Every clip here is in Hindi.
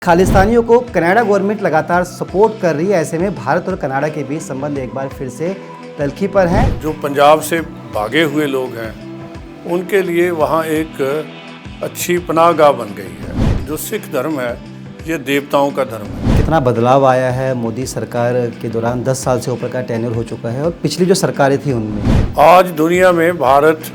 खालिस्तानियों को कनाडा गवर्नमेंट लगातार सपोर्ट कर रही है। ऐसे में भारत और कनाडा के बीच संबंध एक बार फिर से तल्खी पर है। जो पंजाब से भागे हुए लोग हैं उनके लिए वहाँ एक अच्छी पनाहगाह बन गई है। जो सिख धर्म है ये देवताओं का धर्म है। कितना बदलाव आया है मोदी सरकार के दौरान। 10 साल से ऊपर का टेन्योर हो चुका है और पिछली जो सरकारें थी उनमें आज दुनिया में भारत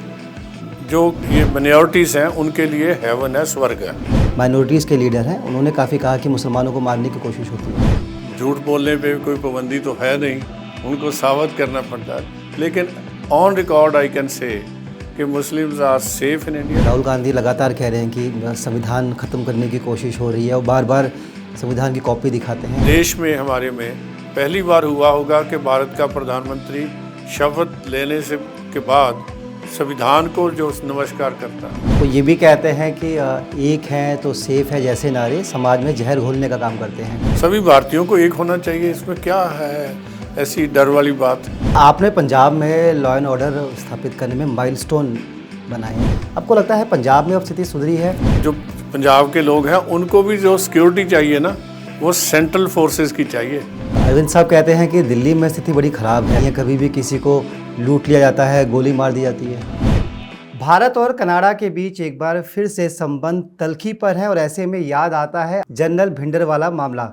जो ये माइनॉरिटीज़ हैं उनके लिए हेवन है, स्वर्ग है। माइनॉरिटीज़ के लीडर हैं, उन्होंने काफ़ी कहा कि मुसलमानों को मारने की कोशिश होती है। झूठ बोलने पे कोई पाबंदी तो है नहीं, उनको साबित करना पड़ता है। लेकिन on record I can say कि Muslims are safe in India. Rahul Gandhi लगातार कह रहे हैं कि संविधान ख़त्म करने की कोशिश हो रही है और बार बार संविधान की कॉपी दिखाते हैं। देश में हमारे में पहली बार हुआ होगा कि भारत का प्रधानमंत्री शपथ लेने से के बाद संविधान को जो नमस्कार करता है। तो ये भी कहते हैं कि एक है तो सेफ है जैसे नारे समाज में जहर घोलने का काम करते हैं। सभी भारतीयों को एक होना चाहिए, इसमें क्या है ऐसी डर वाली बात। आपने पंजाब में लॉ एंड ऑर्डर स्थापित करने में माइलस्टोन बनाए हैं। आपको लगता है पंजाब में अब स्थिति सुधरी है? जो पंजाब के लोग हैं उनको भी जो सिक्योरिटी चाहिए ना, वो सेंट्रल फोर्सेस की चाहिए। अरविंद साहब कहते हैं कि दिल्ली में स्थिति बड़ी ख़राब है, यहाँ कभी भी किसी को लूट लिया जाता है, गोली मार दी जाती है। भारत और कनाडा के बीच एक बार फिर से संबंध तल्खी पर है और ऐसे में याद आता है जनरल भिंडरवाला मामला।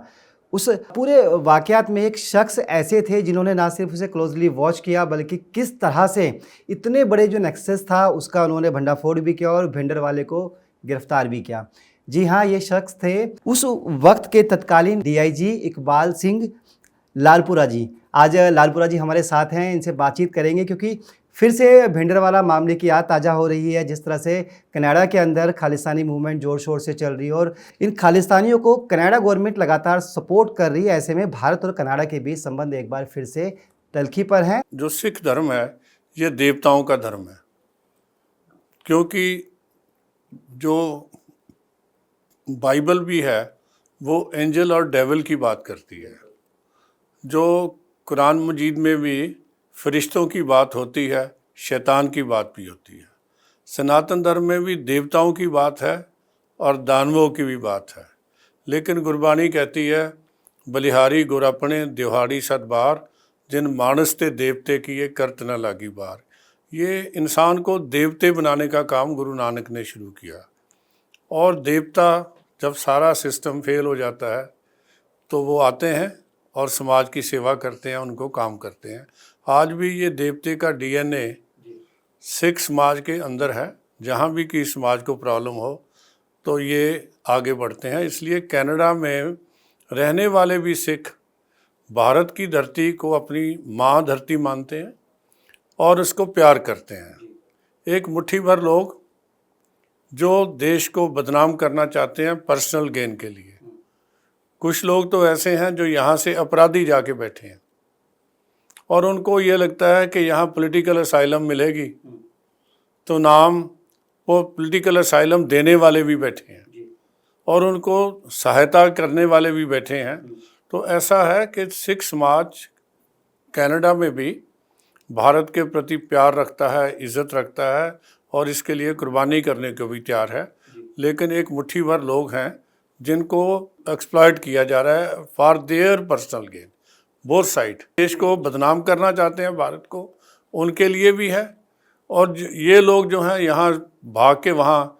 उस पूरे वाकयात में एक शख्स ऐसे थे जिन्होंने ना सिर्फ उसे क्लोजली वॉच किया बल्कि किस तरह से इतने बड़े जो नेक्सस था उसका उन्होंने भंडाफोड़ भी किया और भिंडरवाले को गिरफ्तार भी किया। जी हाँ, ये शख्स थे उस वक्त के तत्कालीन डीआईजी इकबाल सिंह लालपुरा जी। आज लालपुरा जी हमारे साथ हैं, इनसे बातचीत करेंगे क्योंकि फिर से भिंडरवाला मामले की याद ताज़ा हो रही है। जिस तरह से कनाडा के अंदर खालिस्तानी मूवमेंट ज़ोर शोर से चल रही है और इन खालिस्तानियों को कनाडा गवर्नमेंट लगातार सपोर्ट कर रही है। ऐसे में भारत और कनाडा के बीच संबंध एक बार फिर से तल्खी पर है। जो सिख धर्म है ये देवताओं का धर्म है, क्योंकि जो बाइबल भी है वो एंजल और डेविल की बात करती है। जो कुरान मजीद में भी फरिश्तों की बात होती है, शैतान की बात भी होती है। सनातन धर्म में भी देवताओं की बात है और दानवों की भी बात है। लेकिन गुरबानी कहती है बलिहारी गुरापणे दिहाड़ी सत बार, जिन मानस ते देवते की ये करत न लागी बार। ये इंसान को देवते बनाने का काम गुरु नानक ने शुरू किया। और देवता जब सारा सिस्टम फेल हो जाता है तो वो आते हैं और समाज की सेवा करते हैं, उनको काम करते हैं। आज भी ये देवते का डीएनए सिख समाज के अंदर है। जहाँ भी किसी समाज को प्रॉब्लम हो तो ये आगे बढ़ते हैं। इसलिए कनाडा में रहने वाले भी सिख भारत की धरती को अपनी माँ धरती मानते हैं और उसको प्यार करते हैं। एक मुट्ठी भर लोग जो देश को बदनाम करना चाहते हैं पर्सनल गेन के लिए। कुछ लोग तो ऐसे हैं जो यहाँ से अपराधी जाके बैठे हैं और उनको ये लगता है कि यहाँ पॉलिटिकल असाइलम मिलेगी, तो नाम वो पॉलिटिकल असाइलम देने वाले भी बैठे हैं और उनको सहायता करने वाले भी बैठे हैं। तो ऐसा है कि सिख समाज कनाडा में भी भारत के प्रति प्यार रखता है, इज़्ज़त रखता है और इसके लिए कुर्बानी करने को भी तैयार है। लेकिन एक मुट्ठी भर लोग हैं जिनको एक्सप्लॉइट किया जा रहा है for their personal gain, both side. देश को बदनाम करना चाहते हैं भारत को, उनके लिए भी है। और ये लोग जो हैं यहाँ भाग के वहाँ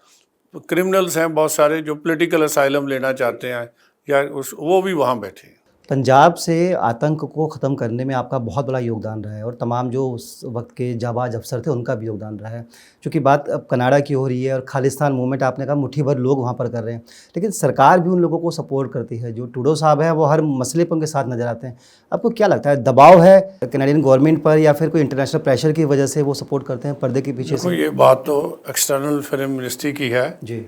क्रिमिनल्स हैं बहुत सारे जो पॉलिटिकल असाइलम लेना चाहते हैं या वो भी वहाँ बैठे हैं। पंजाब से आतंक को ख़त्म करने में आपका बहुत बड़ा योगदान रहा है और तमाम जो उस वक्त के जाबाज अफसर थे उनका भी योगदान रहा है। क्योंकि बात अब कनाडा की हो रही है और खालिस्तान मूवमेंट आपने कहा मुट्ठी भर लोग वहाँ पर कर रहे हैं, लेकिन सरकार भी उन लोगों को सपोर्ट करती है। जो ट्रूडो साहब है वो हर मसले पर उनके साथ नज़र आते हैं। आपको क्या लगता है, दबाव है कनाडियन गवर्नमेंट पर या फिर कोई इंटरनेशनल प्रेशर की वजह से वो सपोर्ट करते हैं पर्दे के पीछे से? ये बात तो एक्सटर्नल फिल्म मिनिस्ट्री की है जी,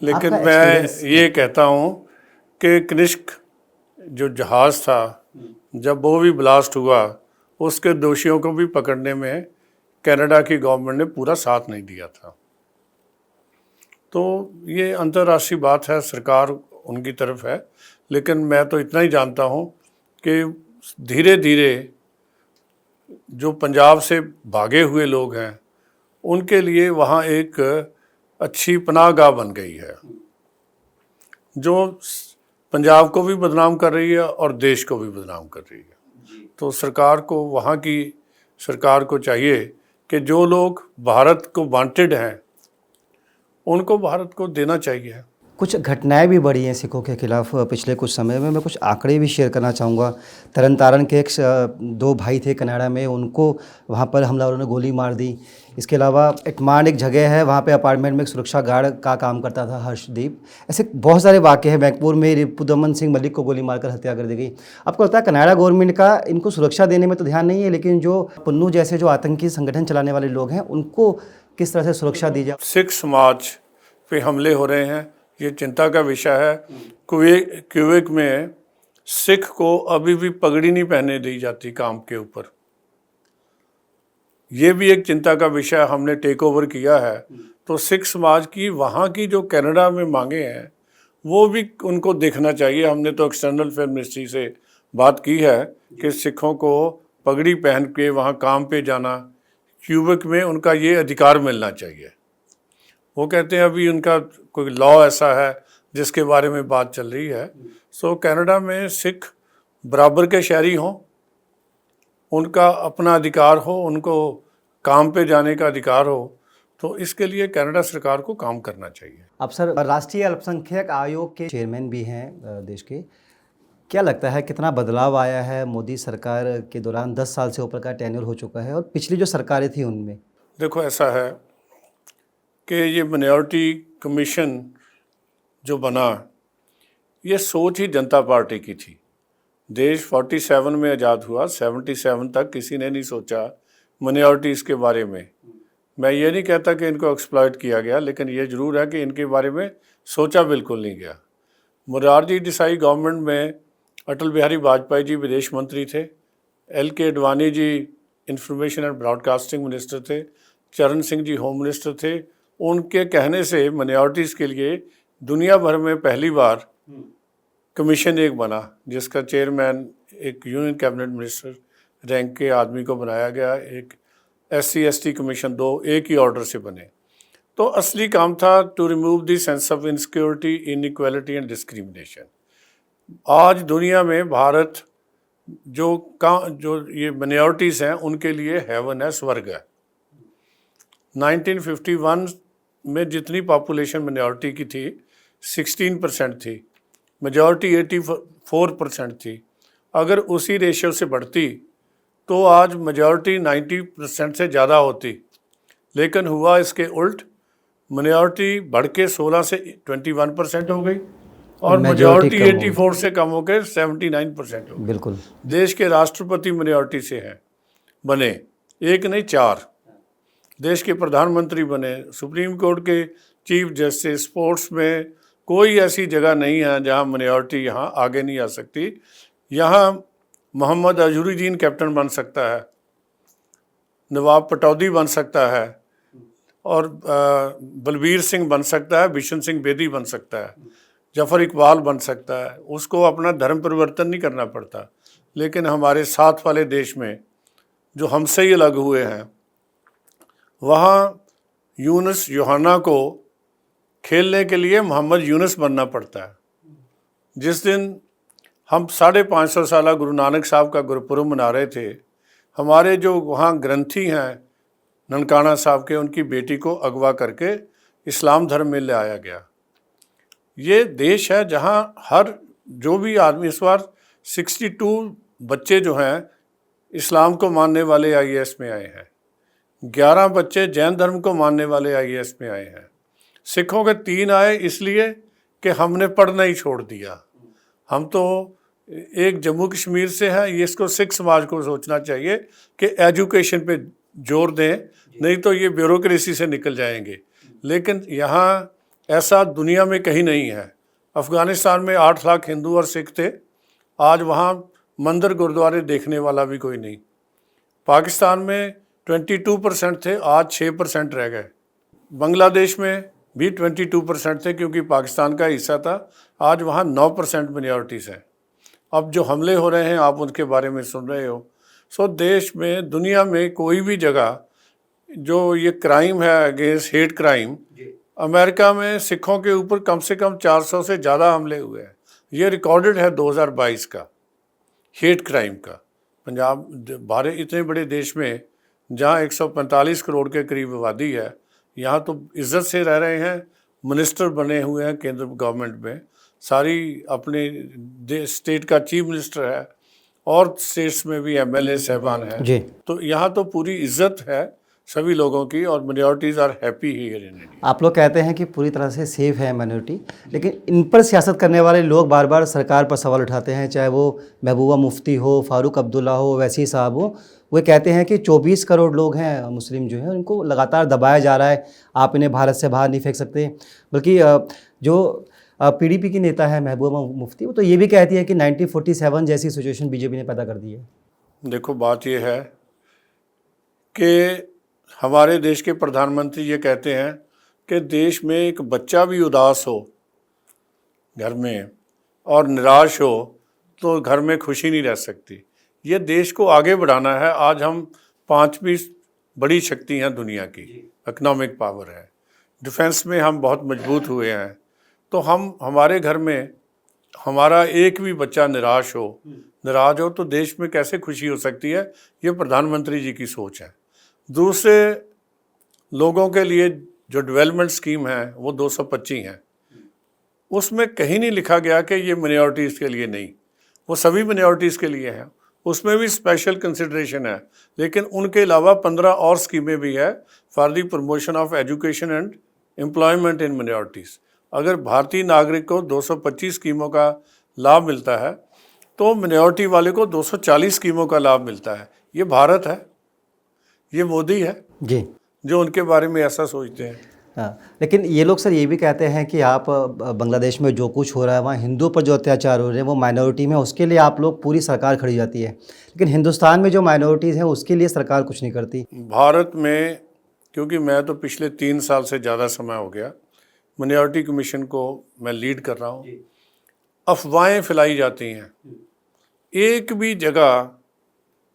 लेकिन मैं ये कहता हूँ कि कनिष्क जो जहाज़ था जब वो भी ब्लास्ट हुआ उसके दोषियों को भी पकड़ने में कनाडा की गवर्नमेंट ने पूरा साथ नहीं दिया था। तो ये अंतर्राष्ट्रीय बात है, सरकार उनकी तरफ है। लेकिन मैं तो इतना ही जानता हूँ कि धीरे धीरे जो पंजाब से भागे हुए लोग हैं उनके लिए वहाँ एक अच्छी पनाहगाह बन गई है। जो पंजाब को भी बदनाम कर रही है और देश को भी बदनाम कर रही है। तो सरकार को, वहाँ की सरकार को चाहिए कि जो लोग भारत को वांटेड हैं उनको भारत को देना चाहिए। कुछ घटनाएं भी बढ़ी हैं सिखों के खिलाफ पिछले कुछ समय में। मैं कुछ आंकड़े भी शेयर करना चाहूँगा। तरन तारण के दो भाई थे कनाडा में, उनको वहाँ पर हमलावरों ने गोली मार दी। इसके अलावा इटमान एक जगह है, वहाँ पे अपार्टमेंट में एक सुरक्षा गार्ड का काम करता था हर्षदीप। ऐसे बहुत सारे वाक़े हैं। बैंकपुर में रिपुदमन सिंह मलिक को गोली मारकर हत्या कर दी गई। आपको लगता है कनाडा गवर्नमेंट का इनको सुरक्षा देने में तो ध्यान नहीं है, लेकिन जो पन्नू जैसे जो आतंकी संगठन चलाने वाले लोग हैं उनको किस तरह से सुरक्षा दी जाए? सिख समाज पे हमले हो रहे हैं, ये चिंता का विषय है। क्यूबेक में सिख को अभी भी पगड़ी नहीं पहने दी जाती काम के ऊपर। ये भी एक चिंता का विषय हमने टेक ओवर किया है। तो सिख समाज की वहाँ की जो कनाडा में मांगे हैं वो भी उनको देखना चाहिए। हमने तो एक्सटर्नल अफेयर मिनिस्ट्री से बात की है कि सिखों को पगड़ी पहन के वहाँ काम पे जाना, क्यूबेक में उनका ये अधिकार मिलना चाहिए। वो कहते हैं अभी उनका कोई लॉ ऐसा है जिसके बारे में बात चल रही है। सो कनाडा में सिख बराबर के शहरी हों, उनका अपना अधिकार हो, उनको काम पे जाने का अधिकार हो। तो इसके लिए कनाडा सरकार को काम करना चाहिए। आप सर राष्ट्रीय अल्पसंख्यक आयोग के चेयरमैन भी हैं देश के। क्या लगता है कितना बदलाव आया है मोदी सरकार के दौरान? 10 साल से ऊपर का टेन्योर हो चुका है और पिछली जो सरकारें थी उनमें। देखो ऐसा है कि ये माइनॉरिटी कमीशन जो बना, ये सोच ही जनता पार्टी की थी। देश 47 में आज़ाद हुआ, 77 तक किसी ने नहीं सोचा माइनॉरिटीज़ के बारे में। मैं ये नहीं कहता कि इनको एक्सप्लॉइट किया गया, लेकिन ये ज़रूर है कि इनके बारे में सोचा बिल्कुल नहीं गया। मोरारजी देसाई गवर्नमेंट में अटल बिहारी वाजपेयी जी विदेश मंत्री थे, LK Advani ji information and broadcasting minister थे, चरण सिंह जी होम मिनिस्टर थे। उनके कहने से माइनॉरिटीज़ के लिए दुनिया भर में पहली बार कमीशन एक बना, जिसका चेयरमैन एक यूनियन कैबिनेट मिनिस्टर रैंक के आदमी को बनाया गया। एक SC ST कमीशन 2 एक ही ऑर्डर से बने। तो असली काम था to remove the sense of insecurity, inequality and discrimination. आज दुनिया में भारत जो ये माइनॉरिटीज़ हैं उनके लिए हेवन है, स्वर्ग है। 1951 में जितनी पॉपुलेशन माइनॉरिटी की थी 16% थी, मेजॉरिटी 84% थी। अगर उसी रेशियो से बढ़ती तो आज मेजॉरिटी 90% से ज़्यादा होती। लेकिन हुआ इसके उल्ट, माइनॉरिटी बढ़ के 16 से 21% हो गई और मेजॉरिटी 84 से कम होकर 79% हो गई। बिल्कुल। देश के राष्ट्रपति माइनॉरिटी से हैं बने, एक नहीं 4। देश के प्रधानमंत्री बने, सुप्रीम कोर्ट के चीफ जस्टिस, स्पोर्ट्स में कोई ऐसी जगह नहीं है जहां माइनॉरिटी यहाँ आगे नहीं आ सकती। यहाँ मोहम्मद अजहरुद्दीन कैप्टन बन सकता है, नवाब पटौदी बन सकता है और बलबीर सिंह बन सकता है, बिशन सिंह बेदी बन सकता है, जफ़र इकबाल बन सकता है। उसको अपना धर्म परिवर्तन नहीं करना पड़ता। लेकिन हमारे साथ वाले देश में जो हमसे ही अलग हुए हैं, वहाँ यूनुस यूहन्ना को खेलने के लिए मोहम्मद यूनुस बनना पड़ता है। जिस दिन हम 550 साल गुरु नानक साहब का गुरुपुरब मना रहे थे, हमारे जो वहाँ ग्रंथी हैं ननकाना साहब के, उनकी बेटी को अगवा करके इस्लाम धर्म में ले आया गया। ये देश है जहाँ हर जो भी आदमी, इस बार 62 बच्चे जो हैं इस्लाम को मानने वाले IAS में आए हैं, 11 बच्चे जैन धर्म को मानने वाले IAS में आए हैं। सिखों के 3 आए इसलिए कि हमने पढ़ना ही छोड़ दिया। हम तो एक जम्मू कश्मीर से हैं, ये इसको सिख समाज को सोचना चाहिए कि एजुकेशन पे जोर दें, नहीं तो ये ब्यूरोक्रेसी से निकल जाएंगे। लेकिन यहाँ ऐसा दुनिया में कहीं नहीं है। अफ़गानिस्तान में 8 लाख हिंदू और सिख थे, आज वहाँ मंदिर गुरुद्वारे देखने वाला भी कोई नहीं। पाकिस्तान में 22% थे, आज 6% रह गए। बांग्लादेश में भी 22% थे क्योंकि पाकिस्तान का हिस्सा था, आज वहाँ 9% माइनॉरिटीज़ हैं। अब जो हमले हो रहे हैं आप उनके बारे में सुन रहे हो। सो देश में, दुनिया में कोई भी जगह जो ये क्राइम है अगेंस्ट हेट क्राइम, अमेरिका में सिखों के ऊपर कम से कम 400 से ज़्यादा हमले हुए हैं। ये रिकॉर्डेड है 2022 का हेट क्राइम का। पंजाब भारत इतने बड़े देश में जहाँ 145 करोड़ के करीब आबादी है, यहाँ तो इज्जत से रह रहे हैं, मिनिस्टर बने हुए हैं केंद्र गवर्नमेंट में, सारी अपने स्टेट का चीफ मिनिस्टर है और स्टेट्स में भी एमएलए साहबान हैं। जी। तो यहाँ तो पूरी इज्जत है सभी लोगों की और minorities are happy here in India. आप लोग कहते हैं कि पूरी तरह से सेफ है माइनॉरिटी, लेकिन इन पर सियासत करने वाले लोग बार बार सरकार पर सवाल उठाते हैं, चाहे वो महबूबा मुफ्ती हो, फारूक अब्दुल्ला हो, वैसी साहब हो। वो कहते हैं कि 24 करोड़ लोग हैं मुस्लिम जो हैं, उनको लगातार दबाया जा रहा है, आप इन्हें भारत से बाहर नहीं फेंक सकते। बल्कि जो पीडीपी की नेता है महबूबा मुफ्ती, वो तो ये भी कहती है कि 1947 जैसी सिचुएशन बीजेपी ने पैदा कर दी है। देखो बात ये है कि हमारे देश के प्रधानमंत्री ये कहते हैं कि देश में एक बच्चा भी उदास हो घर में और निराश हो तो घर में खुशी नहीं रह सकती। ये देश को आगे बढ़ाना है। आज हम 5वीं बड़ी शक्ति हैं दुनिया की, इकोनॉमिक पावर है, डिफेंस में हम बहुत मजबूत हुए हैं। तो हमारे घर में हमारा एक भी बच्चा नाराज़ हो तो देश में कैसे खुशी हो सकती है? ये प्रधानमंत्री जी की सोच है। दूसरे लोगों के लिए जो डेवलपमेंट स्कीम है वो 225 हैं, उसमें कहीं नहीं लिखा गया कि ये मिनॉरिटीज़ के लिए नहीं, वो सभी मिनॉरिटीज़ के लिए हैं, उसमें भी स्पेशल कंसिडरेशन है। लेकिन उनके अलावा 15 और स्कीमें भी है for the promotion of education and employment in minorities. अगर भारतीय नागरिक को 225 स्कीमों का लाभ मिलता है तो मिनॉरिटी वाले को 240 स्कीमों का लाभ मिलता है। ये भारत है, ये मोदी है जी, जो उनके बारे में ऐसा सोचते हैं। हाँ। लेकिन ये लोग सर ये भी कहते हैं कि आप बांग्लादेश में जो कुछ हो रहा है, वहाँ हिंदुओं पर जो अत्याचार हो रहे हैं वो माइनॉरिटी में, उसके लिए आप लोग पूरी सरकार खड़ी जाती है, लेकिन हिंदुस्तान में जो माइनॉरिटीज़ हैं उसके लिए सरकार कुछ नहीं करती। भारत में, क्योंकि मैं तो पिछले 3 साल से ज़्यादा समय हो गया मिनॉरिटी कमीशन को मैं लीड कर रहा हूँ, अफवाहें फैलाई जाती हैं। एक भी जगह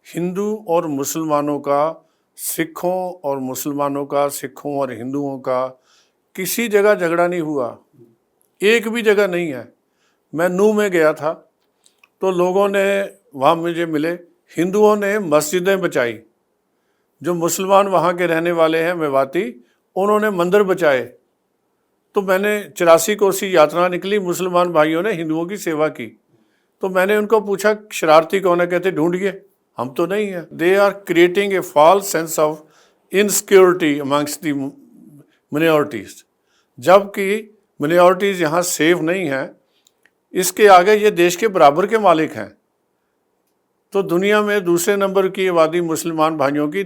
हिंदू और मुसलमानों का, सिखों और मुसलमानों का, सिखों और हिंदुओं का किसी जगह झगड़ा नहीं हुआ, एक भी जगह नहीं है। मैं नूह में गया था तो लोगों ने वहाँ मुझे मिले, हिंदुओं ने मस्जिदें बचाई, जो मुसलमान वहाँ के रहने वाले हैं मेवाती, उन्होंने मंदिर बचाए। तो मैंने 84 कोसी यात्रा निकली, मुसलमान भाइयों ने हिंदुओं की सेवा की। तो मैंने उनको पूछा शरारती कौन है? कहते ढूंढिए, हम तो नहीं है। They are creating a false sense of insecurity amongst the minorities, जबकि मिनॉरिटीज़ यहाँ सेफ नहीं हैं। इसके आगे ये देश के बराबर के मालिक हैं। तो दुनिया में दूसरे नंबर की आबादी मुसलमान भाइयों की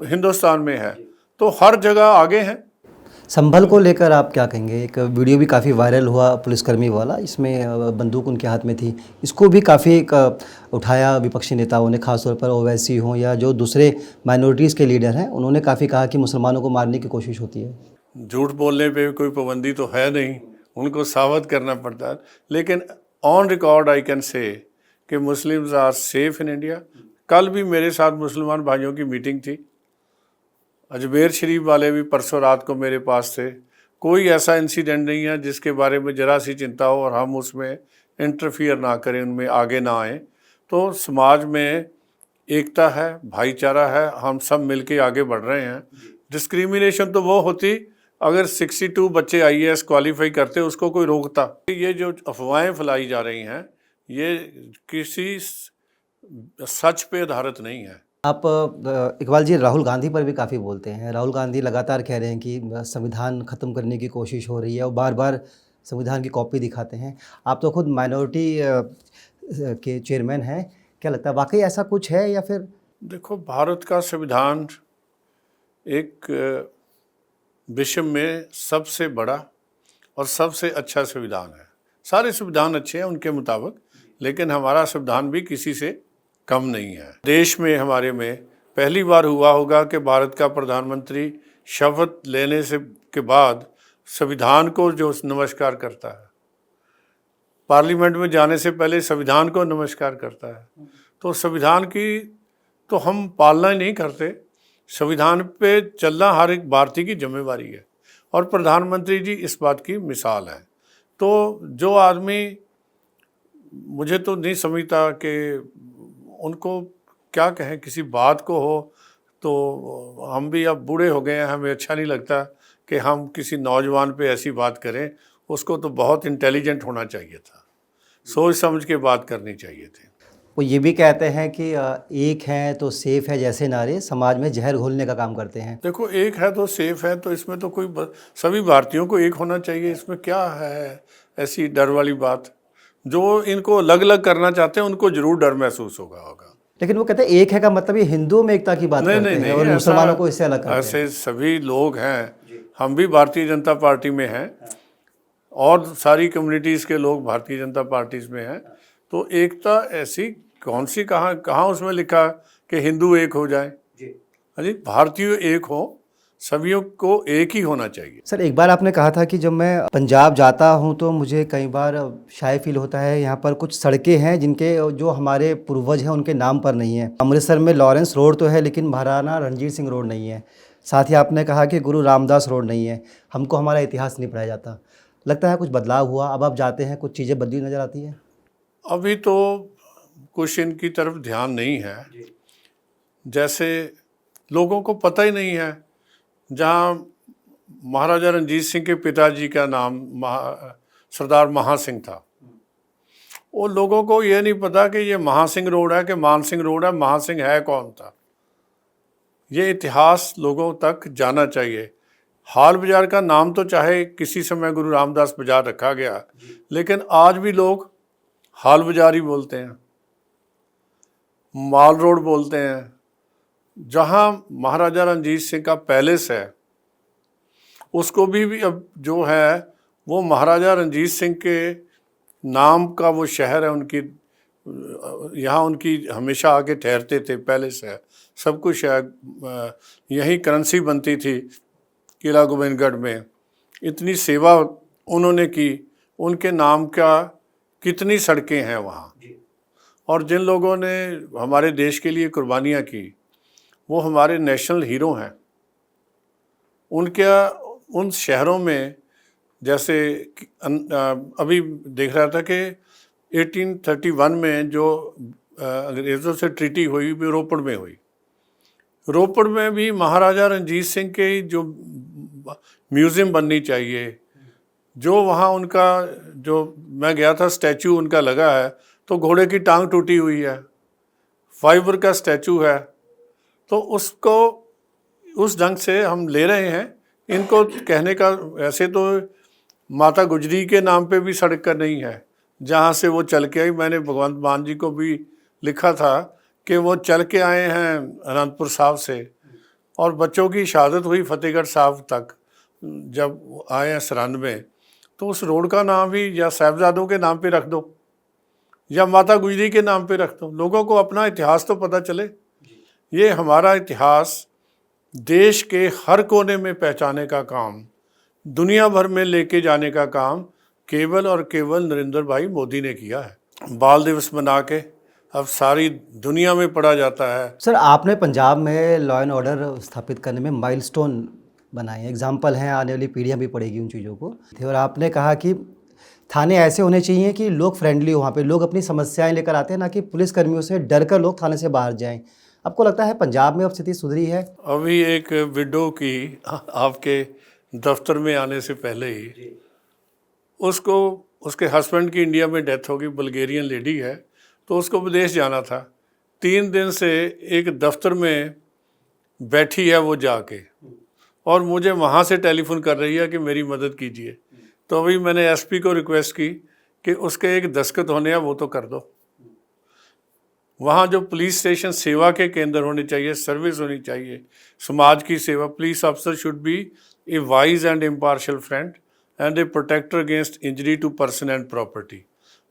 हिंदुस्तान में है, तो हर जगह आगे हैं। संभल को लेकर आप क्या कहेंगे? एक वीडियो भी काफ़ी वायरल हुआ पुलिसकर्मी वाला, इसमें बंदूक उनके हाथ में थी, इसको भी काफ़ी उठाया विपक्षी नेताओं ने, खासतौर पर ओवैसी हों या जो दूसरे माइनॉरिटीज़ के लीडर हैं, उन्होंने काफ़ी कहा कि मुसलमानों को मारने की कोशिश होती है। झूठ बोलने पे कोई पाबंदी तो है नहीं, उनको साबित करना पड़ता है। लेकिन on record I can say कि Muslims are safe in India. कल भी मेरे साथ मुसलमान भाइयों की मीटिंग थी, अजमेर शरीफ वाले भी परसों रात को मेरे पास थे। कोई ऐसा इंसिडेंट नहीं है जिसके बारे में ज़रा सी चिंता हो और हम उसमें इंटरफियर ना करें, उनमें आगे ना आएँ। तो समाज में एकता है, भाईचारा है, हम सब मिलके आगे बढ़ रहे हैं। डिस्क्रिमिनेशन तो वो होती अगर 62 बच्चे IAS क्वालिफाई करते, उसको कोई रोकता। ये जो अफवाहें फैलाई जा रही हैं ये किसी सच पे आधारित नहीं है। आप इकबाल जी राहुल गांधी पर भी काफ़ी बोलते हैं। राहुल गांधी लगातार कह रहे हैं कि संविधान ख़त्म करने की कोशिश हो रही है और बार बार संविधान की कॉपी दिखाते हैं। आप तो खुद माइनॉरिटी के चेयरमैन हैं, क्या लगता है वाकई ऐसा कुछ है या फिर? देखो, भारत का संविधान एक विश्व में सबसे बड़ा और सबसे अच्छा संविधान है। सारे संविधान अच्छे हैं उनके मुताबिक, लेकिन हमारा संविधान भी किसी से कम नहीं है। देश में हमारे में पहली बार हुआ होगा कि भारत का प्रधानमंत्री शपथ लेने से के बाद संविधान को जो नमस्कार करता है, पार्लियामेंट में जाने से पहले संविधान को नमस्कार करता है। तो संविधान की तो हम पालना ही नहीं करते, संविधान पे चलना हर एक भारतीय की जिम्मेवारी है और प्रधानमंत्री जी इस बात की मिसाल है। तो जो आदमी मुझे तो नहीं समझता कि उनको क्या कहें, किसी बात को हो तो हम भी अब बूढ़े हो गए हैं, हमें अच्छा नहीं लगता कि हम किसी नौजवान पे ऐसी बात करें। उसको तो बहुत इंटेलिजेंट होना चाहिए था, सोच समझ के बात करनी चाहिए थी। वो ये भी कहते हैं कि एक है तो सेफ है जैसे नारे समाज में जहर घोलने का काम करते हैं। देखो, एक है तो सेफ है, तो इसमें तो सभी भारतीयों को एक होना चाहिए। इसमें क्या है ऐसी डर वाली बात? जो इनको अलग अलग करना चाहते हैं उनको जरूर डर महसूस होगा। लेकिन वो कहते हैं एक है का मतलब ये हिंदुओं में एकता की बात नहीं करते नहीं हैं नहीं, और ऐसा मुसलमानों को इससे अलग करते हैं। ऐसे सभी लोग हैं। हम भी भारतीय जनता पार्टी में हैं और सारी कम्युनिटीज़ के लोग भारतीय जनता पार्टी में हैं। तो एकता ऐसी कौन सी, कहाँ कहाँ उसमें लिखा कि हिंदू एक हो जाए? अरे भारतीय एक हो, सभी को एक ही होना चाहिए। सर एक बार आपने कहा था कि जब मैं पंजाब जाता हूं तो मुझे कई बार शाय फील होता है, यहाँ पर कुछ सड़कें हैं जिनके जो हमारे पूर्वज हैं उनके नाम पर नहीं है। अमृतसर में लॉरेंस रोड तो है लेकिन महाराणा रणजीत सिंह रोड नहीं है। साथ ही आपने कहा कि गुरु रामदास रोड नहीं है। हमको हमारा इतिहास नहीं पढ़ाया जाता। लगता है कुछ बदलाव हुआ, अब आप जाते हैं कुछ चीज़ें बदली नज़र आती हैं। अभी तो कुछ इनकी तरफ ध्यान नहीं है। जैसे लोगों को पता ही नहीं है, जहाँ महाराजा रणजीत सिंह के पिताजी का नाम सरदार महासिंह था, वो लोगों को ये नहीं पता कि ये महासिंह रोड है कि मानसिंह रोड है, महासिंह है कौन था। ये इतिहास लोगों तक जाना चाहिए। हाल बाजार का नाम तो चाहे किसी समय गुरु रामदास बाजार रखा गया, लेकिन आज भी लोग हाल बाजार ही बोलते हैं, माल रोड बोलते हैं। जहाँ महाराजा रणजीत सिंह का पैलेस है उसको भी अब जो है वो महाराजा रणजीत सिंह के नाम का वो शहर है। उनकी यहाँ उनकी हमेशा आके ठहरते थे, पैलेस है, सब कुछ है। यहीं करेंसी बनती थी किला गोविंदगढ़ में। इतनी सेवा उन्होंने की, उनके नाम का कितनी सड़कें हैं वहाँ। और जिन लोगों ने हमारे देश के लिए कुर्बानियाँ की वो हमारे नेशनल हीरो हैं। उनके उन शहरों में, जैसे अभी देख रहा था कि 1831 में जो अंग्रेज़ों से ट्रीटी हुई भी रोपड़ में हुई। रोपड़ में भी महाराजा रणजीत सिंह के जो म्यूज़ियम बननी चाहिए। जो वहाँ उनका, जो मैं गया था, स्टैचू उनका लगा है तो घोड़े की टांग टूटी हुई है, फाइबर का स्टैचू है। तो उसको उस ढंग से हम ले रहे हैं। इनको कहने का, ऐसे तो माता गुजरी के नाम पे भी सड़क का नहीं है जहाँ से वो चल के आई। मैंने भगवंत मान जी को भी लिखा था कि वो चल के आए हैं अनंतपुर साहब से, और बच्चों की शहादत हुई फतेहगढ़ साहब तक जब आए हैं 93। तो उस रोड का नाम भी या साहबजादों के नाम पे रख दो या माता गुजरी के नाम पे रख दो। लोगों को अपना इतिहास तो पता चले। ये हमारा इतिहास देश के हर कोने में पहचाने का काम, दुनिया भर में लेके जाने का काम केवल और केवल नरेंद्र भाई मोदी ने किया है। बाल दिवस मना के अब सारी दुनिया में पढ़ा जाता है। सर आपने पंजाब में लॉ एंड ऑर्डर स्थापित करने में माइलस्टोन बनाए हैं, एग्जाम्पल हैं, आने वाली पीढ़ियाँ भी पढ़ेगी उन चीज़ों को। और आपने कहा कि थाने ऐसे होने चाहिए कि लोग फ्रेंडली हो, वहाँ पे लोग अपनी समस्याएं लेकर आते हैं, ना कि पुलिसकर्मियों से डर कर लोग थाने से बाहर जाएं। आपको लगता है पंजाब में अब स्थिति सुधरी है? अभी एक विडो की आपके दफ्तर में आने से पहले ही उसको, उसके हस्बैंड की इंडिया में डेथ हो गई, बल्गेरियन लेडी है, तो उसको विदेश जाना था। 3 दिन से एक दफ्तर में बैठी है वो जाके, और मुझे वहाँ से टेलीफोन कर रही है कि मेरी मदद कीजिए। तो अभी मैंने एसपी को रिक्वेस्ट की कि उसके एक दस्तखत होने हैं, वो तो कर दो। वहाँ जो पुलिस स्टेशन सेवा के केंद्र होने चाहिए, सर्विस होनी चाहिए, समाज की सेवा। Police officer should be a wise and impartial friend and a protector against injury to person and property.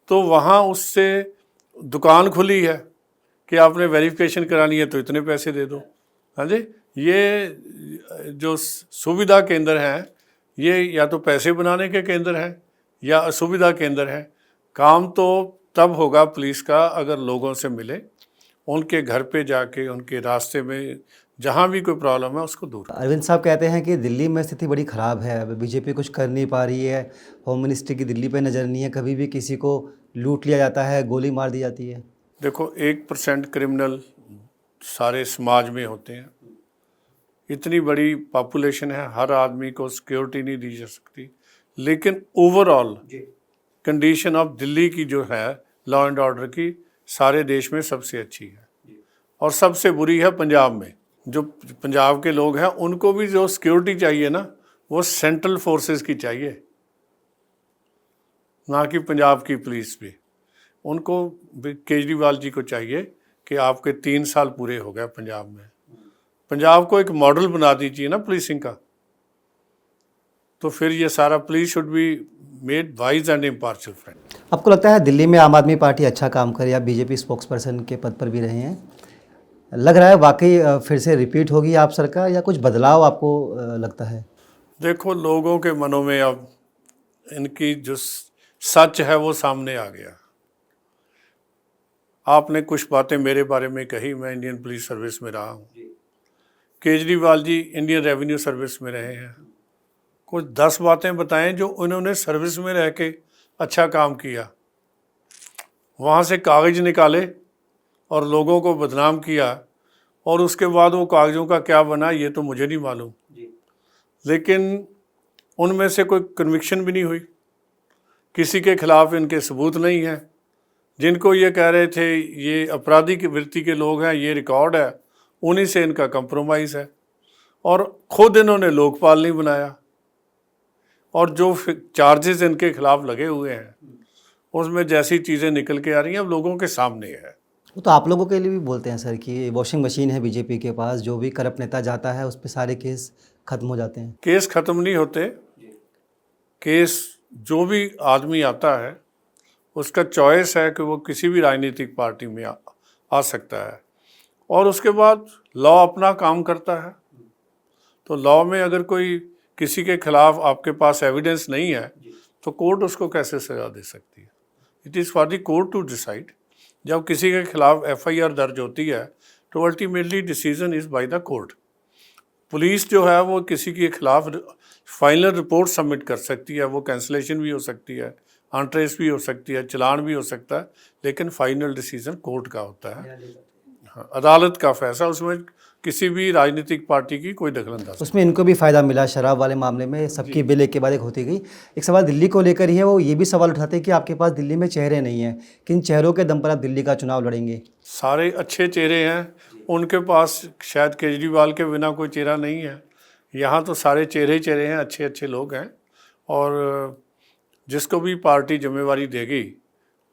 तो वहाँ उससे दुकान खुली है कि आपने वेरिफिकेशन करानी है तो इतने पैसे दे दो। हाँ जी, ये जो सुविधा केंद्र हैं ये या तो पैसे बनाने के केंद्र हैं या असुविधा केंद्र हैं। काम तो तब होगा पुलिस का अगर लोगों से मिले, उनके घर पे जाके, उनके रास्ते में जहाँ भी कोई प्रॉब्लम है उसको दूर। अरविंद साहब कहते हैं कि दिल्ली में स्थिति बड़ी ख़राब है, अब बीजेपी कुछ कर नहीं पा रही है, होम मिनिस्ट्री की दिल्ली पे नज़र नहीं है, कभी भी किसी को लूट लिया जाता है, गोली मार दी जाती है। देखो 1% क्रिमिनल सारे समाज में होते हैं, इतनी बड़ी पॉपुलेशन है, हर आदमी को सिक्योरिटी नहीं दी जा सकती, लेकिन ओवरऑल कंडीशन ऑफ दिल्ली की जो है लॉ एंड ऑर्डर की सारे देश में सबसे अच्छी है, और सबसे बुरी है पंजाब में। जो पंजाब के लोग हैं उनको भी जो सिक्योरिटी चाहिए ना, वो सेंट्रल फोर्सेस की चाहिए, ना कि पंजाब की पुलिस भी। उनको भी केजरीवाल जी को चाहिए कि आपके 3 साल पूरे हो गए पंजाब में, पंजाब को एक मॉडल बना दीजिए ना पुलिसिंग का, तो फिर ये सारा police should be made wise and impartial friend. आपको लगता है दिल्ली में आम आदमी पार्टी अच्छा काम करे, आप बीजेपी स्पोक्स पर्सन के पद पर भी रहे हैं, लग रहा है वाकई फिर से रिपीट होगी आप सरकार या कुछ बदलाव आपको लगता है? देखो लोगों के मनों में अब इनकी जो सच है वो सामने आ गया। आपने कुछ बातें मेरे बारे में कही, मैं इंडियन पुलिस सर्विस में रहा हूँ, Kejriwal ji Indian revenue service में रहे हैं, कुछ 10 बातें बताएं जो उन्होंने सर्विस में रह के अच्छा काम किया, वहाँ से कागज़ निकाले और लोगों को बदनाम किया, और उसके बाद वो कागज़ों का क्या बना ये तो मुझे नहीं मालूम, लेकिन उनमें से कोई कन्विक्शन भी नहीं हुई, किसी के खिलाफ इनके सबूत नहीं है। जिनको ये कह रहे थे ये अपराधी की वृत्ति के लोग हैं, ये रिकॉर्ड है, उन्हीं से इनका कंप्रोमाइज़ है, और ख़ुद इन्होंने लोकपाल नहीं बनाया, और जो चार्जेस इनके खिलाफ लगे हुए हैं उसमें जैसी चीज़ें निकल के आ रही हैं अब लोगों के सामने है। वो तो आप लोगों के लिए भी बोलते हैं सर कि वॉशिंग मशीन है बीजेपी के पास, जो भी करप्ट नेता जाता है उस पर सारे केस खत्म हो जाते हैं। केस ख़त्म नहीं होते, केस जो भी आदमी आता है उसका चॉइस है कि वो किसी भी राजनीतिक पार्टी में आ सकता है, और उसके बाद लॉ अपना काम करता है। तो लॉ में अगर कोई किसी के खिलाफ आपके पास एविडेंस नहीं है तो कोर्ट उसको कैसे सज़ा दे सकती है? It is for the court to decide. जब किसी के खिलाफ FIR दर्ज होती है तो ultimately decision is by the court. Police जो है वो किसी के खिलाफ फाइनल रिपोर्ट सबमिट कर सकती है, वो कैंसलेशन भी हो सकती है, अनट्रेस भी हो सकती है, चलान भी हो सकता है, लेकिन फाइनल डिसीजन कोर्ट का होता है, हाँ, अदालत का फैसला, उसमें किसी भी राजनीतिक पार्टी की कोई दखलंदाजी। उसमें इनको भी फ़ायदा मिला शराब वाले मामले में, सबकी बिल एक के बाद एक होती गई। एक सवाल दिल्ली को लेकर ही है, वो ये भी सवाल उठाते हैं कि आपके पास दिल्ली में चेहरे नहीं हैं, किन चेहरों के दम पर आप दिल्ली का चुनाव लड़ेंगे? सारे अच्छे चेहरे हैं, उनके पास शायद केजरीवाल के बिना कोई चेहरा नहीं है, यहाँ तो सारे चेहरे चेहरे हैं, अच्छे अच्छे लोग हैं, और जिसको भी पार्टी जिम्मेवारी देगी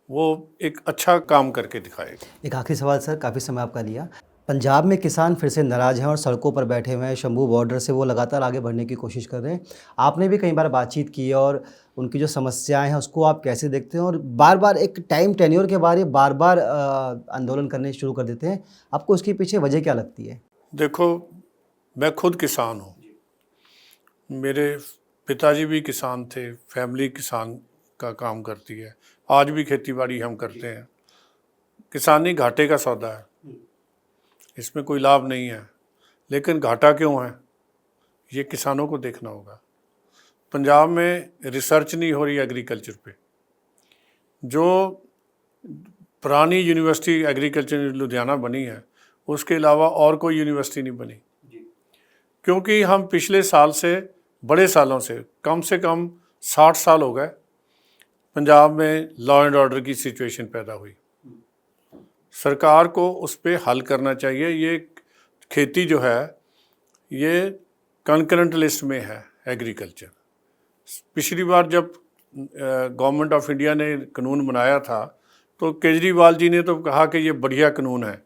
वो एक अच्छा काम करके दिखाएगी। एक आखिरी सवाल सर, काफ़ी समय आपका लिया। पंजाब में किसान फिर से नाराज़ हैं और सड़कों पर बैठे हुए हैं, शंभू बॉर्डर से वो लगातार आगे बढ़ने की कोशिश कर रहे हैं। आपने भी कई बार बातचीत की है, और उनकी जो समस्याएं हैं उसको आप कैसे देखते हैं? और बार बार एक टाइम टेन्योर के बारे बार बार आंदोलन करने शुरू कर देते हैं, आपको उसके पीछे वजह क्या लगती है? देखो मैं खुद किसान हूँ, मेरे पिताजी भी किसान थे, फैमिली किसान का काम करती है, आज भी खेतीबाड़ी हम करते हैं। किसानी घाटे का सौदा है, इसमें कोई लाभ नहीं है, लेकिन घाटा क्यों है ये किसानों को देखना होगा। पंजाब में रिसर्च नहीं हो रही एग्रीकल्चर पे, जो पुरानी यूनिवर्सिटी एग्रीकल्चर लुधियाना बनी है उसके अलावा और कोई यूनिवर्सिटी नहीं बनी, क्योंकि हम पिछले साल से बड़े सालों से कम 60 साल हो गए पंजाब में लॉ एंड ऑर्डर की सिचुएशन पैदा हुई। सरकार को उस पर हल करना चाहिए। ये खेती जो है ये कंकरेंट लिस्ट में है एग्रीकल्चर। पिछली बार जब गवर्नमेंट ऑफ इंडिया ने कानून बनाया था तो केजरीवाल जी ने तो कहा कि ये बढ़िया कानून है,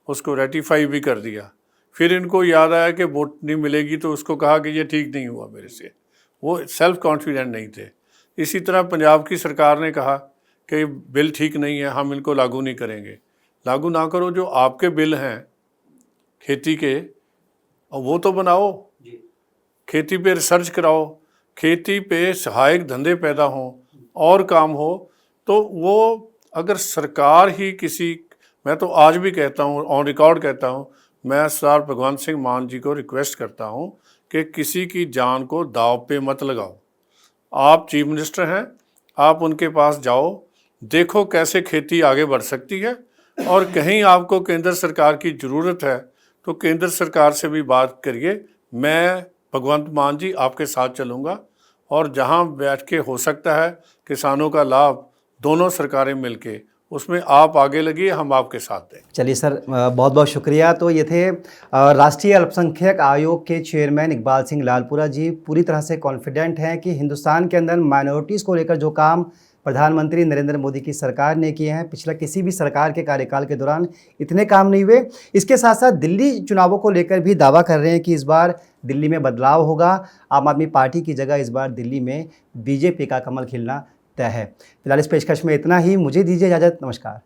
उसको रेटिफाई भी कर दिया। फिर इनको याद आया कि वोट नहीं मिलेगी तो उसको कहा कि ये ठीक नहीं हुआ मेरे से, वो सेल्फ कॉन्फिडेंट नहीं थे। इसी तरह पंजाब की सरकार ने कहा कि बिल ठीक नहीं है, हम इनको लागू नहीं करेंगे। लागू ना करो, जो आपके बिल हैं खेती के वो तो बनाओ, खेती पे रिसर्च कराओ, खेती पे सहायक धंधे पैदा हों और काम हो। तो वो अगर सरकार ही किसी, मैं तो आज भी कहता हूँ, ऑन रिकॉर्ड कहता हूँ, मैं सरदार भगवंत सिंह मान जी को रिक्वेस्ट करता हूं कि किसी की जान को दांव पे मत लगाओ। आप चीफ मिनिस्टर हैं, आप उनके पास जाओ, देखो कैसे खेती आगे बढ़ सकती है, और कहीं आपको केंद्र सरकार की ज़रूरत है तो केंद्र सरकार से भी बात करिए। मैं भगवंत मान जी आपके साथ चलूँगा, और जहां बैठ के हो सकता है किसानों का लाभ दोनों सरकारें मिलके, उसमें आप आगे लगिए, हम आपके साथ दें। चलिए सर, बहुत बहुत शुक्रिया। तो ये थे राष्ट्रीय अल्पसंख्यक आयोग के चेयरमैन इकबाल सिंह लालपुरा जी। पूरी तरह से कॉन्फिडेंट हैं कि हिंदुस्तान के अंदर माइनॉरिटीज़ को लेकर जो काम प्रधानमंत्री नरेंद्र मोदी की सरकार ने किए हैं, पिछला किसी भी सरकार के कार्यकाल के दौरान इतने काम नहीं हुए। इसके साथ साथ दिल्ली चुनावों को लेकर भी दावा कर रहे हैं कि इस बार दिल्ली में बदलाव होगा। आम आदमी पार्टी की जगह इस बार दिल्ली में बीजेपी का कमल खिलना तय है। फिलहाल इस पेशकश में इतना ही। मुझे दीजिए इजाज़त। नमस्कार।